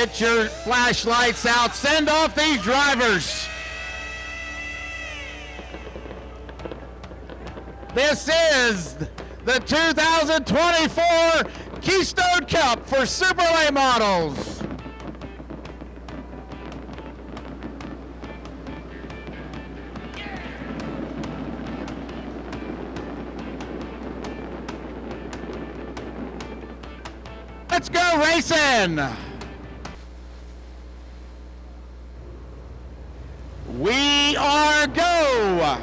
Get your flashlights out. Send off these drivers. This is the 2024 Keystone Cup for Super Late Models. Let's go racing. We are go.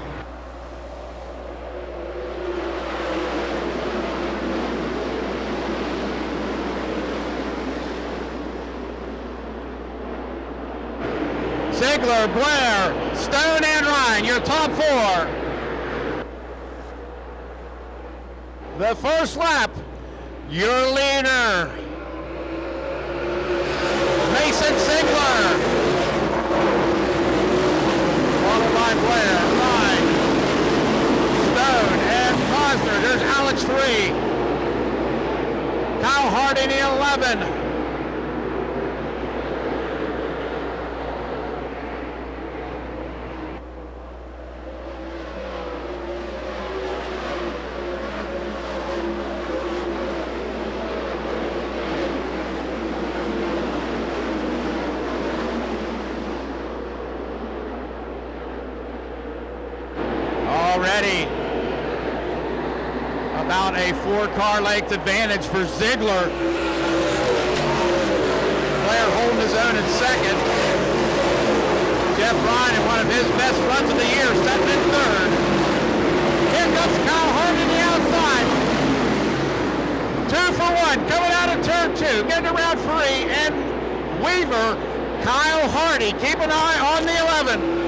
Ziegler, Blair, Stone, and Ryan, your top four. The first lap, your leader, Mason Ziegler. Followed by Blair, Ryan, Stone, and Cosner. There's Alex 3. Kyle Hardy in the 11. Already about a 4-car length advantage for Ziegler. Blair holding his own in second. Jeff Ryan in one of his best runs of the year, setting in third. Here comes Kyle Hardy on the outside. 2 for 1 coming out of turn 2, getting around 3, and Weaver, Kyle Hardy, keep an eye on the 11.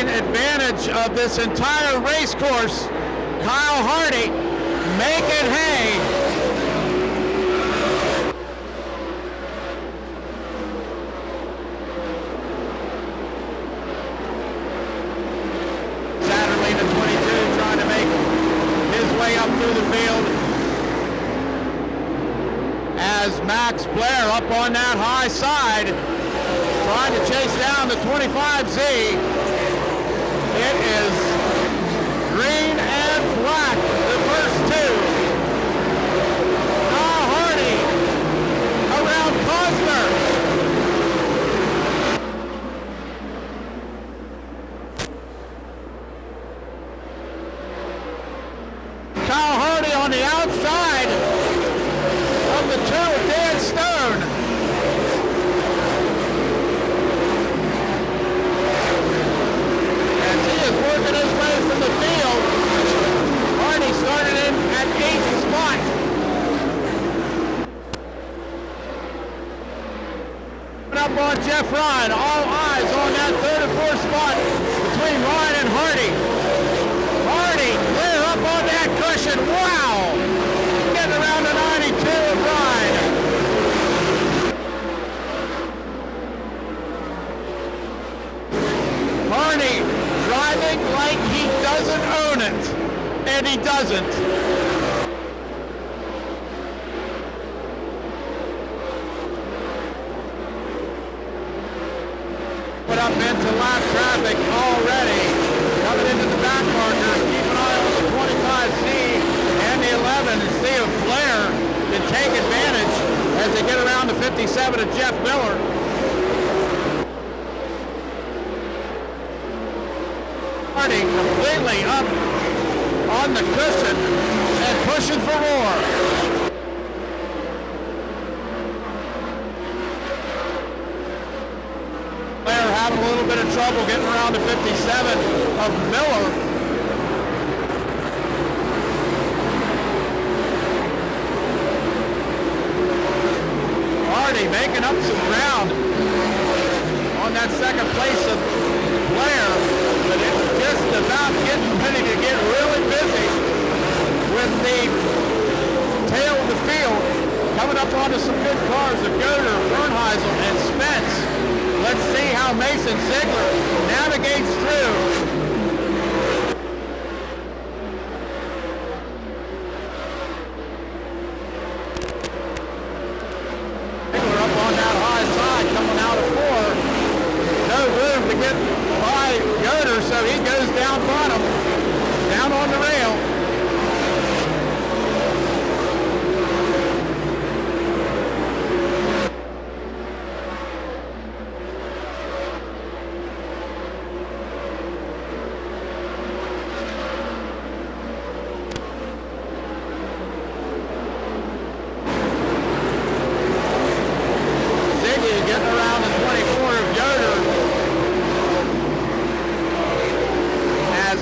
Advantage of this entire race course. Kyle Hardy making hay. Satterley to 22 trying to make his way up through the field as Max Blair up on that high side trying to chase down the 25Z. It is green and black, the first two. Kyle Hardy around Cosner. Kyle Hardy on the outside of the 2 of Dan Stone. Working his way from the field. Hardy started in at 8th spot. Up on Jeff Ryan. All eyes on that 3rd and 4th spot between Ryan and Hardy. Hardy clear up on that cushion. Wow! Getting around the 92 of Ryan. Hardy driving like he doesn't own it, and he doesn't. Put up into lap traffic already, coming into the back markers. Keep an eye on the 25C and the 11 and see if Blair can take advantage as they get around the 57 of Jeff Miller. Completely up on the cushion and pushing for more. Blair having a little bit of trouble getting around the 57 of Miller. Hardy making up some ground on that second place of Blair, but it's just about getting ready to get really busy with the tail of the field Coming up onto some good cars of Yoder, Bernheisel, and Spence. Let's see how Mason Ziegler navigates through. Ziegler up on that high side, coming out of 4. No room to get by Yoder, so he goes down bottom, down on the rail.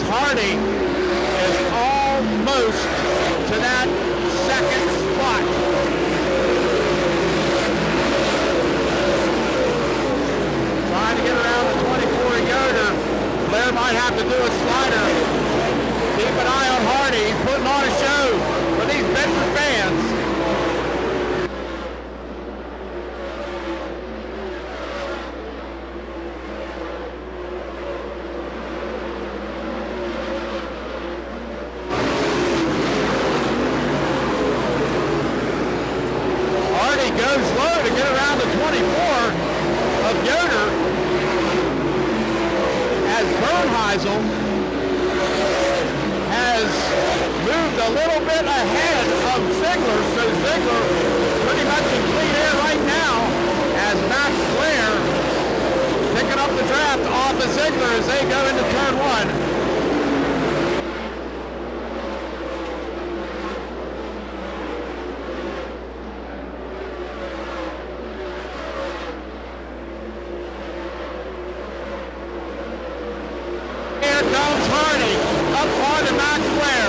Hardy is almost to that second spot. Trying to get around the 24 Yoder. Blair might have to do a slider. Keep an eye on Hardy. He's putting on a show for these Bedford fans. Goes low to get around the 24 of Yoder as Bernheisel has moved a little bit ahead of Ziegler, so Ziegler pretty much in clean air right now as Max Blair picking up the draft off of Ziegler as they go into turn 1. Hardy up on to Max Blair.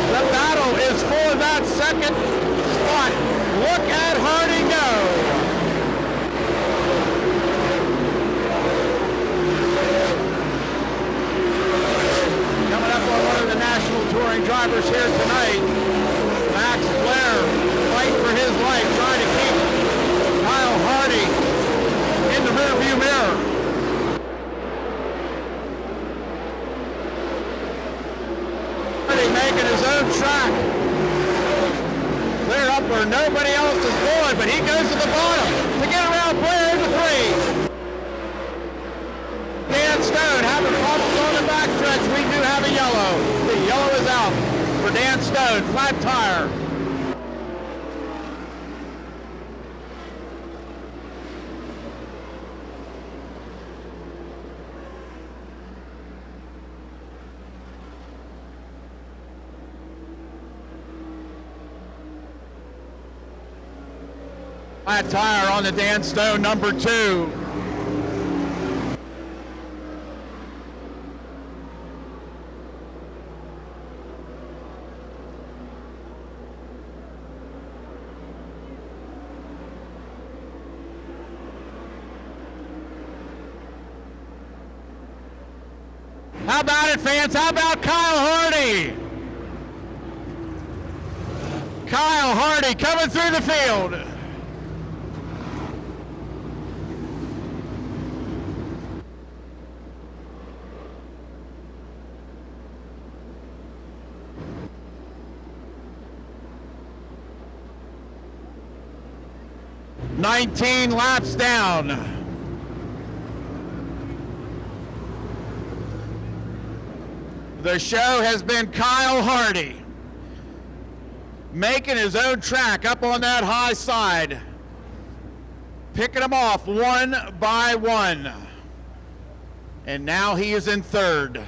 The battle is for that second spot. Look at Hardy go. Coming up on one of the national touring drivers here tonight, Max Blair fighting for his life, trying to keep Kyle Hardy in the rearview mirror. Making his own track. Clear up where nobody else is going, but he goes to the bottom to get around Blair into 3. Dan Stone having problems on the backstretch. We do have a yellow. The yellow is out for Dan Stone. Flat tire. Flat tire on the Dan Stone number 2. How about it, fans? How about Kyle Hardy? Kyle Hardy coming through the field. "19 laps down." The show has been Kyle Hardy making his own track up on that high side, picking them off one by one. And now he is in 3rd.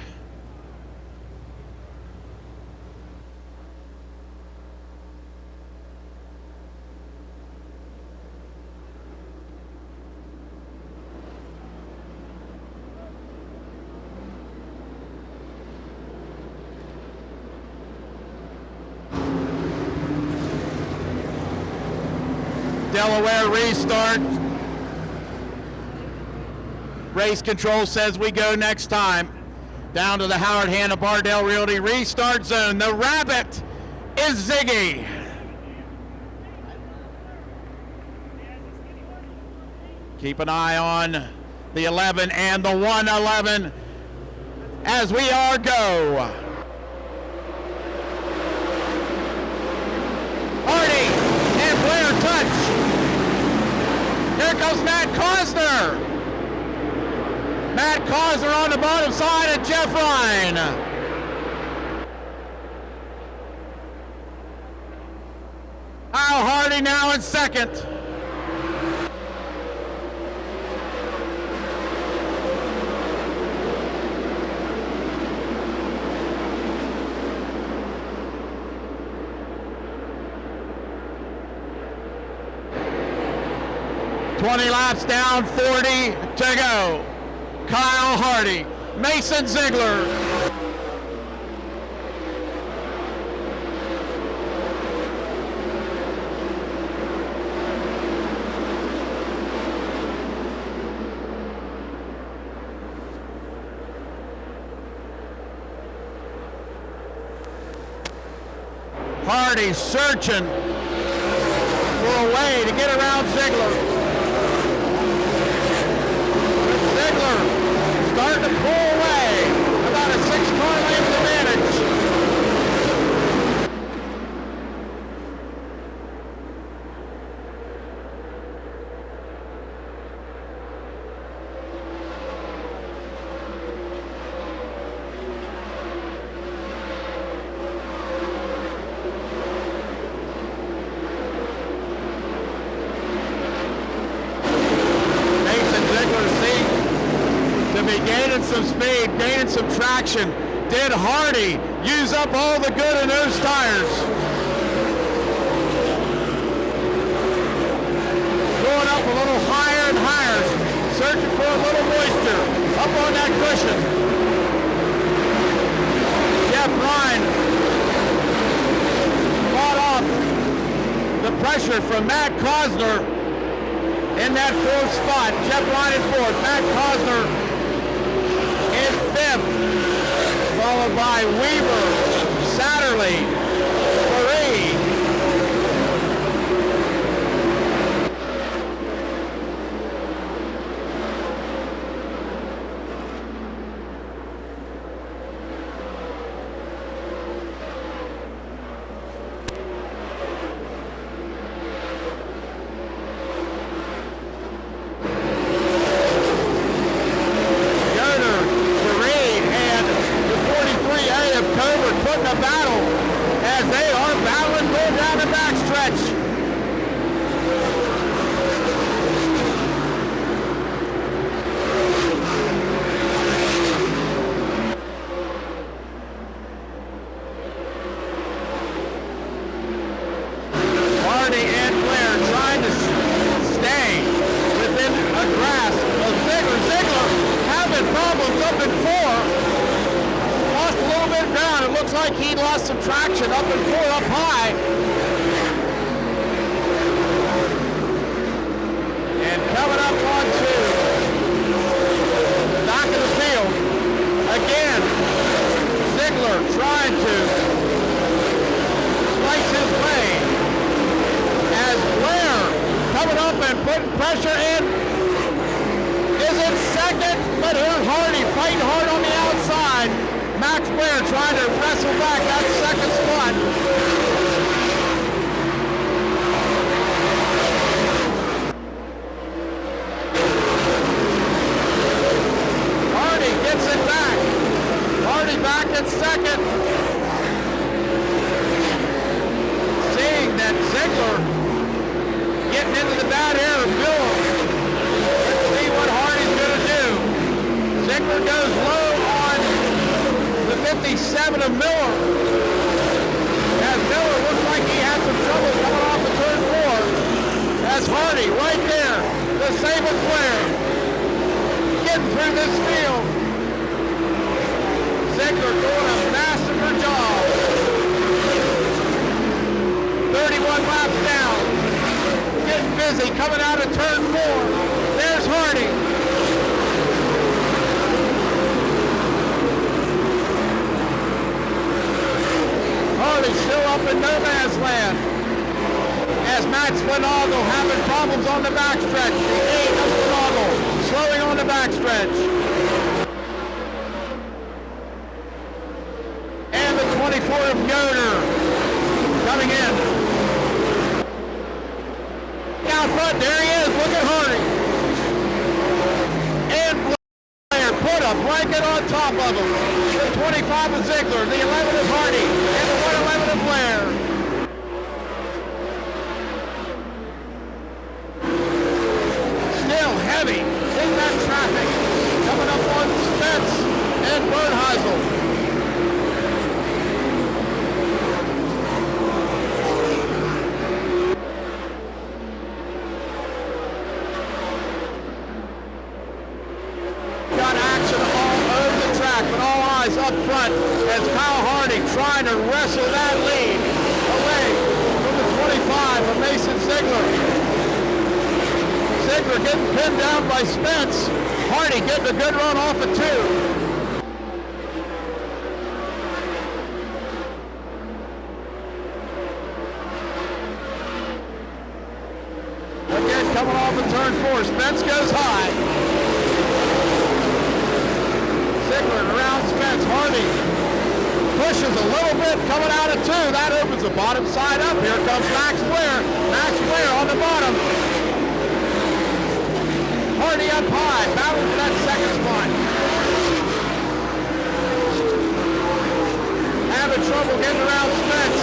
Delaware restart. Race control says we go next time. Down to the Howard Hanna Bardell Realty restart zone. The rabbit is Ziggy. Keep an eye on the 11 and the 111 as we are go. Hardy and Blair touch. Here comes Matt Cosner. Matt Cosner on the bottom side of Jeff Ryan. Kyle Hardy now in second. "20 laps down, 40 to go. Kyle Hardy, Mason Ziegler. Hardy searching for a way to get around Ziegler. Starting to pull away, about a 6-car length advantage. Mason Ziegler seems to be gaining some speed, gaining some traction. Did Hardy use up all the good in those tires? Going up a little higher and higher, searching for a little moisture up on that cushion. Jeff Ryan fought off the pressure from Matt Cosner in that fourth spot. Jeff Ryan in fourth, Matt Cosner in fifth, followed by Weaver, Satterley, Faree. Putting a battle as they are battling going down the backstretch. Hardy and Blair trying to stay within a grasp of Ziegler. Ziegler having problems up in four. Lost a little bit of ground. It looks like he lost some traction up in four, up high. And coming up on two. Back of the field. Again, Ziegler trying to slice his way. As Blair coming up and putting pressure in. Is in second, but here's Hardy fighting hard on the outside. Max Blair trying to wrestle back that second spot. Hardy gets it back. Hardy back in second. Seeing that Ziegler getting into the bad air of Miller. Let's see what Hardy's going to do. Ziegler goes low on 57 of Miller. As Miller looks like he had some trouble coming off of turn four. As Hardy right there, the same with Blair. Getting through this field. Ziegler doing a masterful job. 31 laps down. Getting busy coming out of turn four. There's Hardy. Hardy still up in no man's land. As Matt Swinoggle having problems on the backstretch. The 8 of the backstretch. And the 24 of Yoder coming in. Down front, there he is, look at Hardy. And Blair put a blanket on top of him. The 25 of Ziegler, the 11 of Hardy, and the 111 of Blair. Still heavy in that traffic. Coming up on Spence and Bernheisel. Up front as Kyle Hardy trying to wrestle that lead away from the 25 of Mason Ziegler. Ziegler getting pinned down by Spence. Hardy getting a good run off of 2. Again, coming off of turn 4, Spence goes high. Ziegler around Spence. Hardy pushes a little bit coming out of 2. That opens the bottom side up. Here comes Max Blair. Max Blair on the bottom. Hardy up high. Battling for that second spot. Having trouble getting around Spence.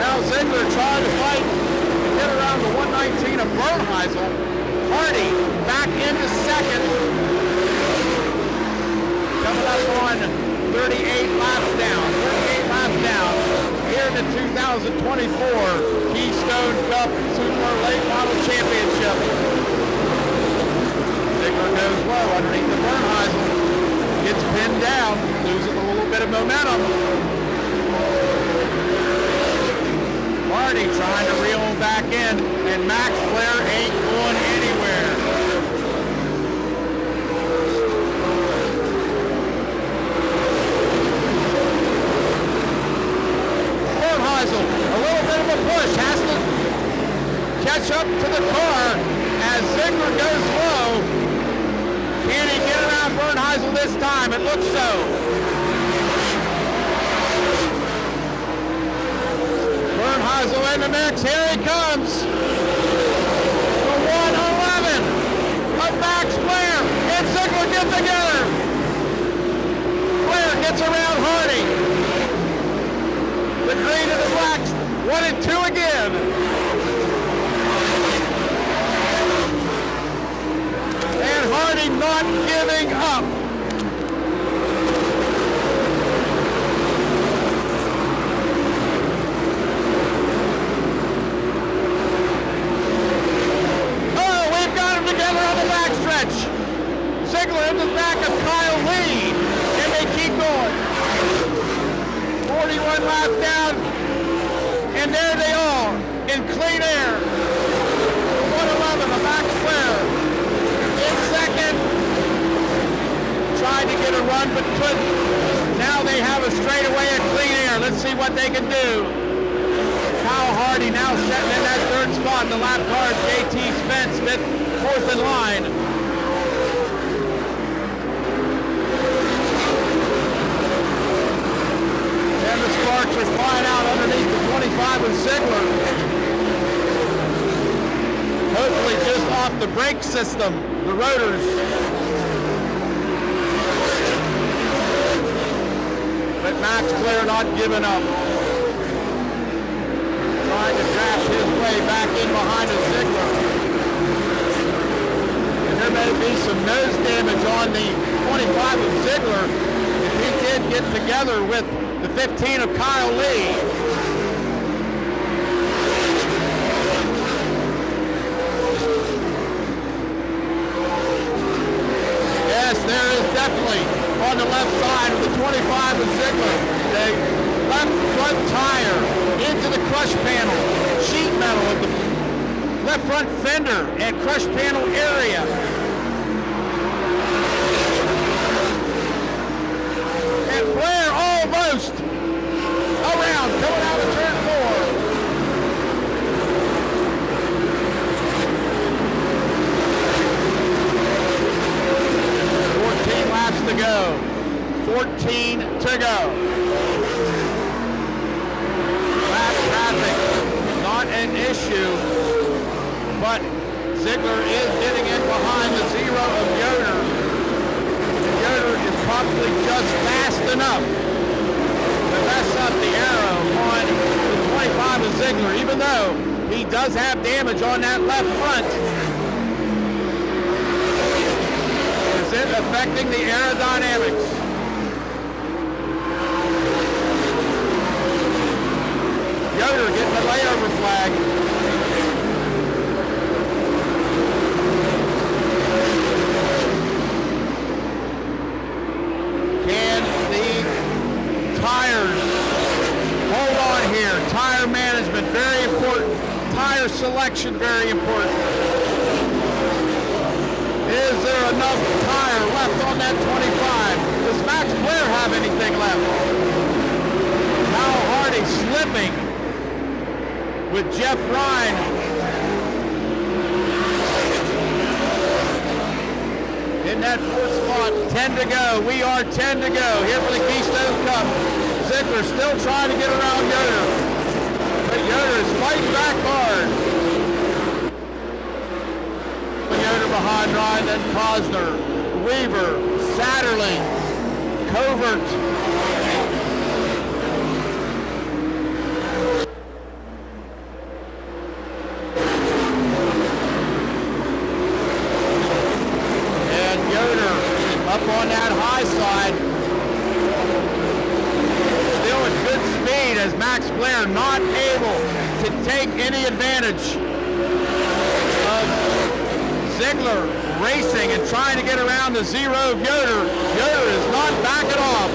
Now Ziegler trying to fight to get around the 119 of Bernheisel. Hardy back into second. Coming up on 38 laps down. 38 laps down. Here in the 2024 Keystone Cup Super Late Model Championship. Ziegler goes low underneath the Bernheisel. Gets pinned down. Losing a little bit of momentum. Hardy trying to reel him back in, and Max Blair ain't going anywhere. Bernheisel, a little bit of a push, has to catch up to the car as Ziegler goes low. Can he get around Bernheisel this time? It looks so. Bernheisel in the mix, here he comes. The 111 of Max Blair and Ziegler get together. Blair gets around Hardy. The green and the black, 1 and 2 again. And Hardy not giving up. Together on the backstretch. Ziegler in the back of Kyle Lee, and they keep going. 41 laps down, and there they are in clean air. 111 of Max Blair in second. Tried to get a run, but couldn't. Now they have a straightaway in clean air. Let's see what they can do. Kyle Hardy now setting in that 3rd spot. The lap car, JT Spence, 4th in line. And the sparks are flying out underneath the 25 with Ziegler. Hopefully just off the brake system, the rotors. But Max Blair not giving up. Trying to draft his way back in behind a Ziegler. There may be some nose damage on the 25 of Ziegler if he did get together with the 15 of Kyle Lee. Yes, there is definitely on the left side of the 25 of Ziegler. The left front tire into the crush panel, sheet metal of the left front fender and crush panel area. And Blair almost around, coming out of turn 4. to go. 14 to go. Lap traffic, not an issue, but Ziegler is getting in behind the 0 of Yoder. And Yoder is probably just fast enough to mess up the arrow on the 25 of Ziegler, even though he does have damage on that left front. Is it affecting the aerodynamics? Yoder getting the layover flag. Can the tires hold on here? Tire management, very important. Tire selection, very important. Is there enough tire left on that 25? Does Max Blair have anything left? Hal Hardy slipping with Jeff Ryan. In that fourth spot, 10 to go. We are 10 to go here for the Keystone Cup. Ziegler still trying to get around Yoder, but Yoder is fighting back hard. Yoder behind Ryan, then Cosner, Weaver, Satterling, Covert. Up on that high side, still at good speed as Max Blair not able to take any advantage of Ziegler racing and trying to get around the 0 of Yoder. Yoder is not backing off.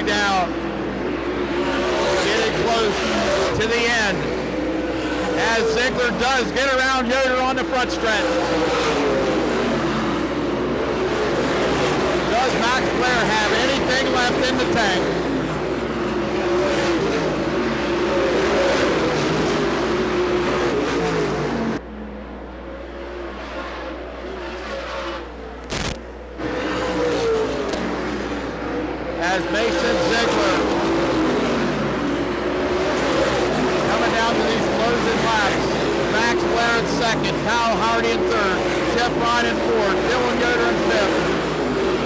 Down, getting close to the end as Ziegler does get around Yoder on the front stretch. Does Max Blair have anything left in the tank? As Mason Ziegler coming down to these closing laps. Max Blair in second, Hal Hardy in third, Jeff Ryan in fourth, Dylan Yoder in fifth.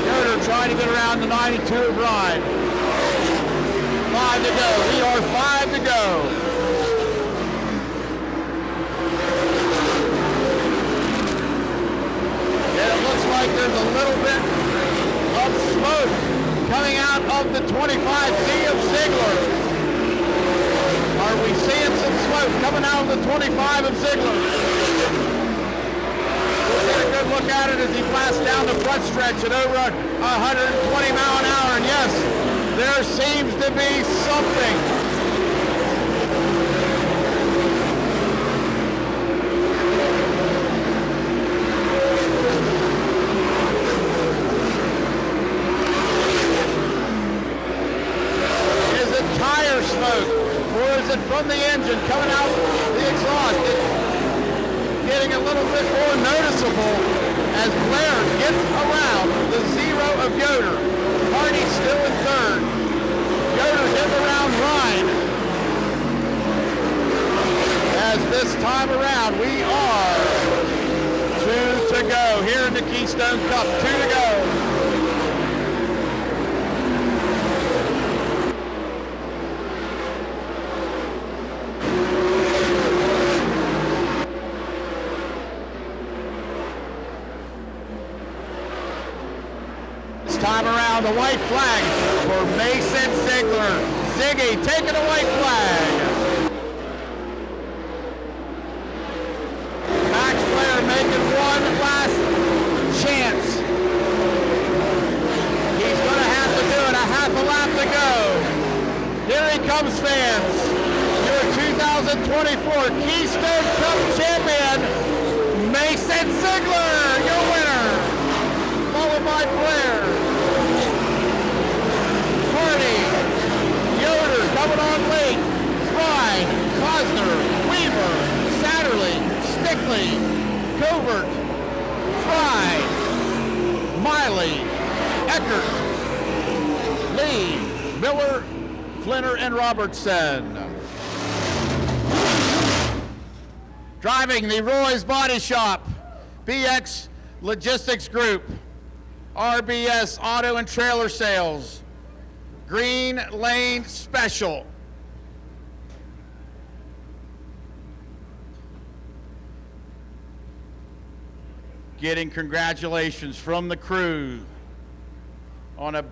Yoder trying to get around the 92 of Ryan. 5 to go. We are 5 to go. And it looks like there's a little bit of smoke coming out of the 25C of Ziegler. Are we seeing some smoke coming out of the 25 of Ziegler? We'll get a good look at it as he blasts down the front stretch at over 120 mile an hour. And yes, there seems to be something. Smoke, or is it from the engine coming out the exhaust? It's getting a little bit more noticeable as Blair gets around the 0 of Yoder. Hardy still in third. Yoder getting around Ryan. As this time around, we are 2 to go here in the Keystone Cup. 2 to go. Time around, the white flag for Mason Ziegler. Ziggy taking a white flag. Max Blair making one last chance. He's going to have to do it. A half a lap to go. Here he comes, fans. Your 2024 Keystone Cup champion, Mason Ziegler, your winner. Followed by Blair, Hardy, Yoder, Hartley, Covert, Fry, Miley, Eckert, Lee, Miller, Flinner, and Robertson. Driving the Roy's Body Shop, BX Logistics Group, RBS Auto and Trailer Sales, Green Lane Special. Getting congratulations from the crew on a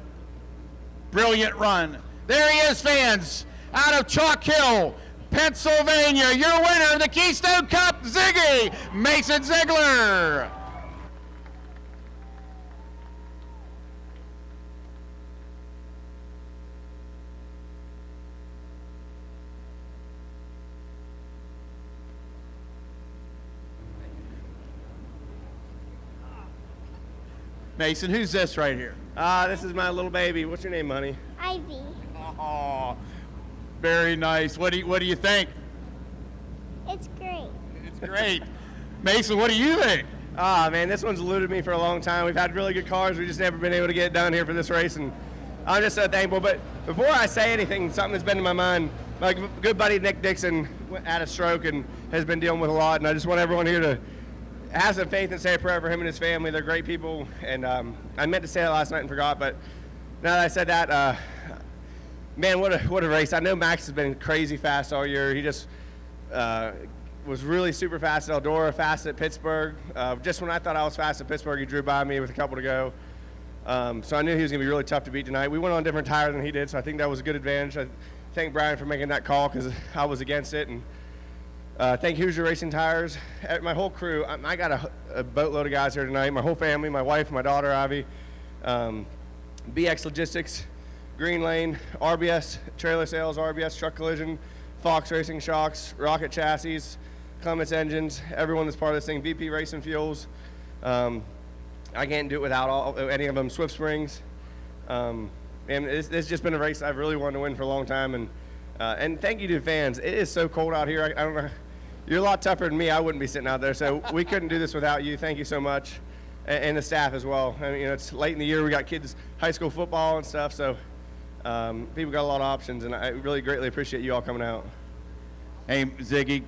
brilliant run. There he is, fans, out of Chalk Hill, Pennsylvania, your winner of the Keystone Cup, Ziggy Mason Ziegler. Mason, who's this right here? This is my little baby. What's your name, honey? Ivy. Oh, very nice. What do you think? It's great. It's great. Mason, what do you think? Man, this one's eluded me for a long time. We've had really good cars. We've just never been able to get it done here for this race, and I'm just so thankful. But before I say anything, something that's been in my mind, my good buddy Nick Dixon had a stroke and has been dealing with a lot, and I just want everyone here to have some faith and say a prayer for him and his family. They're great people, and I meant to say that last night and forgot, but now that I said that, man, what a race. I know Max has been crazy fast all year. He just was really super fast at Eldora, fast at Pittsburgh. Just when I thought I was fast at Pittsburgh, he drew by me with a couple to go. So I knew he was going to be really tough to beat tonight. We went on a different tire than he did, so I think that was a good advantage. I thank Brian for making that call because I was against it. And thank Hoosier Racing Tires. My whole crew, I got a boatload of guys here tonight. My whole family, my wife, my daughter, Ivy, BX Logistics, Green Lane, RBS Trailer Sales, RBS Truck Collision, Fox Racing Shocks, Rocket Chassis, Clements Engines, everyone that's part of this thing, VP Racing Fuels. I can't do it without any of them, Swift Springs. And it's just been a race I've really wanted to win for a long time. And thank you to the fans. It is so cold out here. I don't know. You're a lot tougher than me. I wouldn't be sitting out there. So we couldn't do this without you. Thank you so much. And the staff as well. I mean, it's late in the year. We got kids, high school football and stuff. So people got a lot of options. And I really greatly appreciate you all coming out. Hey, Ziggy,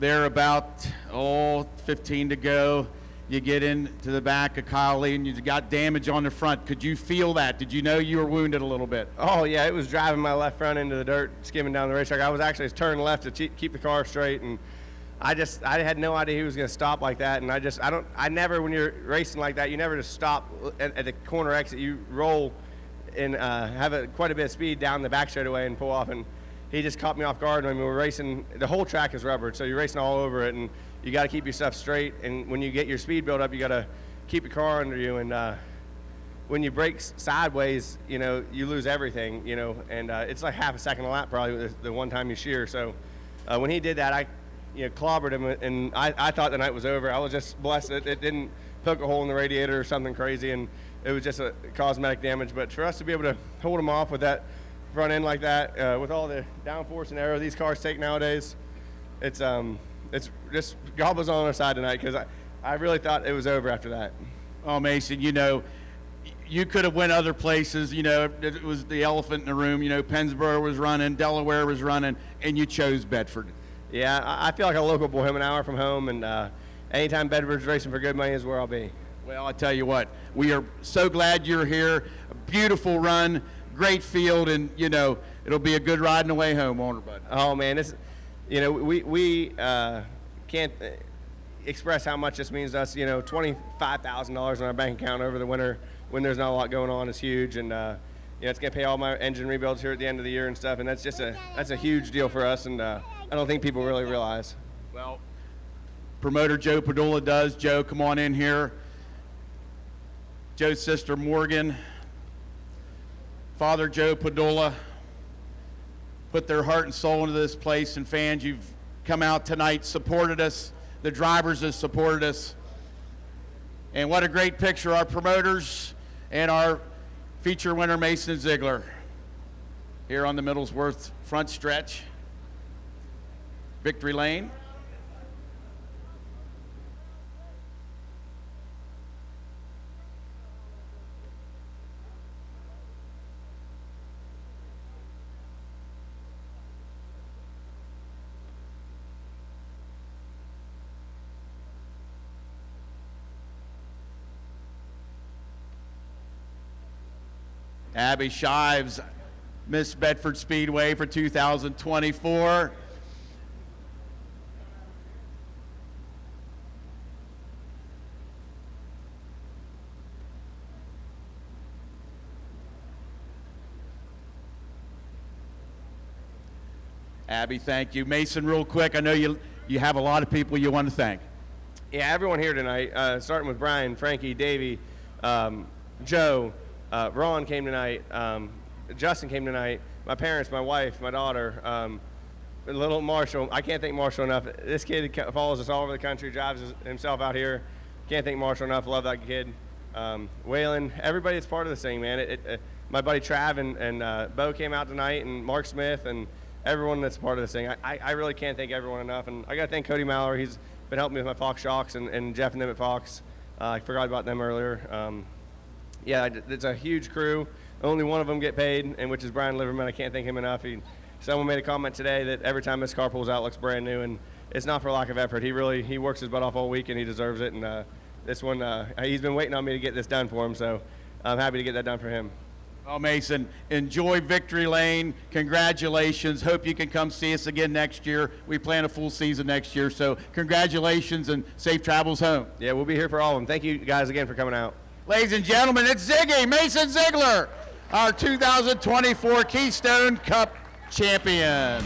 they're about, 15 to go. You get into the back of Kyle Lee and you got damage on the front. Could you feel that? Did you know you were wounded a little bit? Oh, yeah. It was driving my left front into the dirt, skimming down the racetrack. I was actually turning left to keep the car straight, and I had no idea he was going to stop like that. And I never, when you're racing like that, you never just stop at the corner exit. You roll and have quite a bit of speed down the back straightaway and pull off. And he just caught me off guard. I mean, we're racing, the whole track is rubbered, so you're racing all over it. And you got to keep your stuff straight, and when you get your speed built up, you got to keep your car under you. And when you brake sideways, you lose everything, and it's like half a second a lap probably the one time you shear. So when he did that, I clobbered him, and I thought the night was over. I was just blessed that it didn't poke a hole in the radiator or something crazy, and it was just a cosmetic damage. But for us to be able to hold him off with that front end like that, with all the downforce and aero these cars take nowadays, it's just God was on our side tonight, because I really thought it was over after that. Oh, Mason, you could have went other places. It was the elephant in the room. Pennsboro was running, Delaware was running, and you chose Bedford. Yeah, I feel like a local boy. I'm an hour from home, and anytime Bedford's racing for good money is where I'll be. Well, I tell you what, we are so glad you're here. A beautiful run, great field, and, it'll be a good ride on the way home, won't it, bud? Oh, man, we can't express how much this means to us. $25,000 in our bank account over the winter when there's not a lot going on is huge, and it's going to pay all my engine rebuilds here at the end of the year and stuff, and that's a huge deal for us, and I don't think people really realize. Well, promoter Joe Padula does. Joe, come on in here. Joe's sister Morgan, Father Joe Padula, put their heart and soul into this place, and fans, you've come out tonight, supported us. The drivers have supported us. And what a great picture, our promoters and our feature winner, Mason Ziegler, here on the Middlesworth front stretch. Victory lane. Abby Shives, Miss Bedford Speedway for 2024. Abby, thank you. Mason, real quick, I know you have a lot of people you want to thank. Yeah, everyone here tonight, starting with Brian, Frankie, Davey, Joe, Ron came tonight, Justin came tonight, my parents, my wife, my daughter, little Marshall. I can't thank Marshall enough. This kid follows us all over the country, drives himself out here. Can't thank Marshall enough. Love that kid. Waylon, everybody that's part of this thing, man. My buddy Trav and Bo came out tonight, and Mark Smith, and everyone that's part of this thing. I really can't thank everyone enough. And I got to thank Cody Mallory. He's been helping me with my Fox Shocks, and Jeff and them at Fox. I forgot about them earlier. Yeah, it's a huge crew. Only one of them get paid, and which is Brian Liverman. I can't thank him enough. Someone made a comment today that every time this car pulls out, it looks brand new, and it's not for lack of effort. He works his butt off all week, and he deserves it. And this one, he's been waiting on me to get this done for him, so I'm happy to get that done for him. Well, Mason, enjoy Victory Lane. Congratulations. Hope you can come see us again next year. We plan a full season next year, so congratulations and safe travels home. Yeah, we'll be here for all of them. Thank you guys again for coming out. Ladies and gentlemen, it's Ziggy, Mason Ziegler, our 2024 Keystone Cup champion.